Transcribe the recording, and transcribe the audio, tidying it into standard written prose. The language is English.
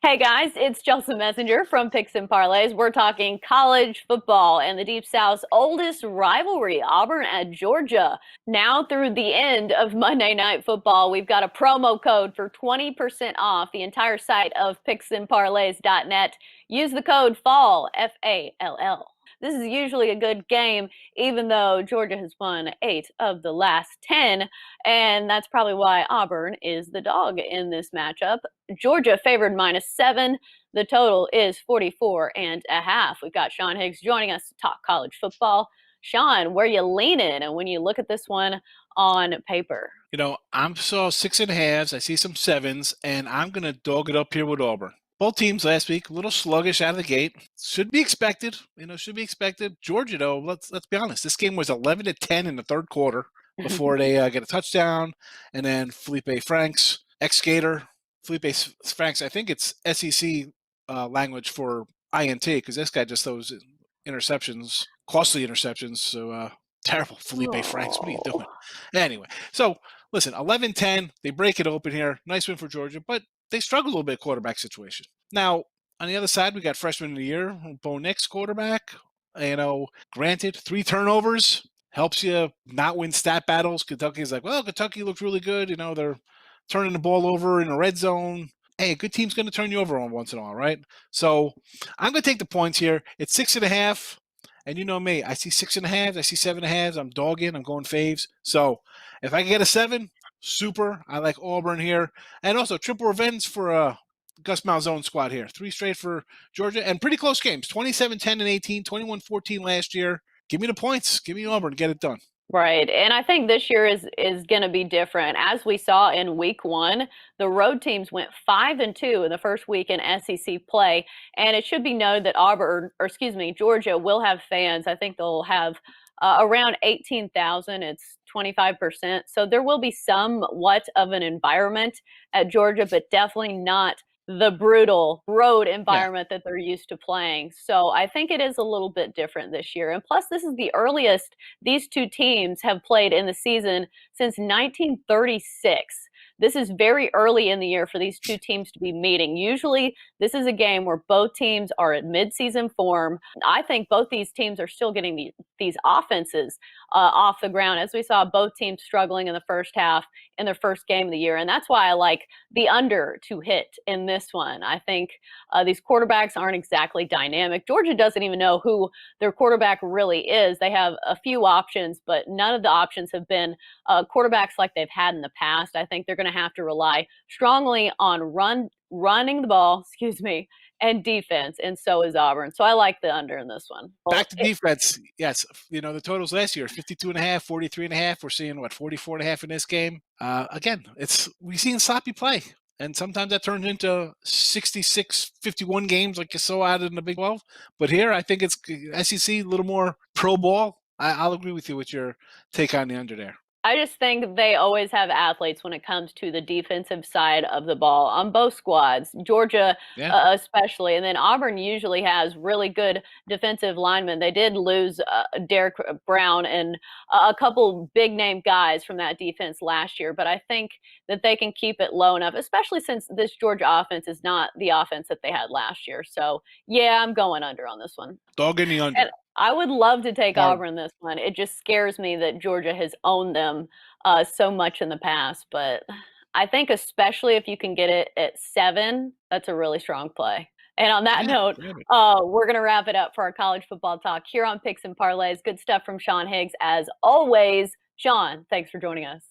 Hey guys, it's Chelsa Messenger from Picks and Parlays. We're talking college football and the Deep South's oldest rivalry, Auburn at Georgia. Now through the end of Monday Night Football, we've got a promo code for 20% off the entire site of picksandparlays.net. Use the code FALL, F-A-L-L. This is usually a good game, even though Georgia has won 8 of the last 10, and that's probably why Auburn is the dog in this matchup. Georgia favored -7. The total is 44.5. We've got Sean Higgs joining us to talk college football. Sean, where you leaning? And when you look at this one on paper? I'm saw 6.5s. I see some sevens, and I'm going to dog it up here with Auburn. Both teams last week a little sluggish out of the gate. Should be expected. Should be expected. Georgia, though, let's be honest. This game was 11-10 in the third quarter before they get a touchdown, and then Felipe Franks, ex-skater, Felipe Franks. I think it's SEC language for INT because this guy just throws interceptions, costly interceptions. So terrible, Felipe Franks. What are you doing? Anyway, so listen, 11-10. They break it open here. Nice win for Georgia, but they struggle a little bit quarterback situation. Now, on the other side, we got freshman of the year, Bo Nix quarterback. Granted, 3 turnovers helps you not win stat battles. Kentucky's like, well, Kentucky looks really good. They're turning the ball over in the red zone. Hey, a good team's going to turn you over on once in a while, right? So I'm going to take the points here. It's 6.5. And you know me, I see 6.5, I see 7.5. I'm dogging, I'm going faves. So if I can get a 7, super. I like Auburn here. And also triple revenge for Gus Malzone squad here. 3 straight for Georgia and pretty close games. 27-10 and 18, 21-14 last year. Give me the points. Give me Auburn. Get it done. Right. And I think this year is going to be different. As we saw in week 1, the road teams went 5-2 in the first week in SEC play, and it should be noted that Georgia will have fans. I think they'll have around 18,000. It's 25%. So there will be somewhat of an environment at Georgia, but definitely not the brutal road environment that they're used to playing. So I think it is a little bit different this year. And plus, this is the earliest these two teams have played in the season since 1936. This is very early in the year for these two teams to be meeting. Usually, this is a game where both teams are at midseason form. I think both these teams are still getting these offenses off the ground, as we saw both teams struggling in the first half in their first game of the year. And that's why I like the under to hit in this one. I think these quarterbacks aren't exactly dynamic. Georgia doesn't even know who their quarterback really is. They have a few options, but none of the options have been quarterbacks like they've had in the past. I think they're going to have to rely strongly on running the ball, and defense, and so is Auburn. So I like the under in this one. Back to defense. Yes, the totals last year, 52.5, 43.5. We're seeing, 44.5 in this game. Again, we've seen sloppy play. And sometimes that turns into 66, 51 games like you saw out in the Big 12. But here, I think it's SEC, a little more pro ball. I'll agree with you with your take on the under there. I just think they always have athletes when it comes to the defensive side of the ball on both squads, Georgia especially. And then Auburn usually has really good defensive linemen. They did lose Derek Brown and a couple big name guys from that defense last year, but I think that they can keep it low enough, especially since this Georgia offense is not the offense that they had last year. So, yeah, I'm going under on this one. Dog in the under. And I would love to take Auburn this one. It just scares me that Georgia has owned them so much in the past. But I think especially if you can get it at 7, that's a really strong play. And on that note, we're going to wrap it up for our college football talk here on Picks and Parlays. Good stuff from Sean Higgs, as always. Sean, thanks for joining us.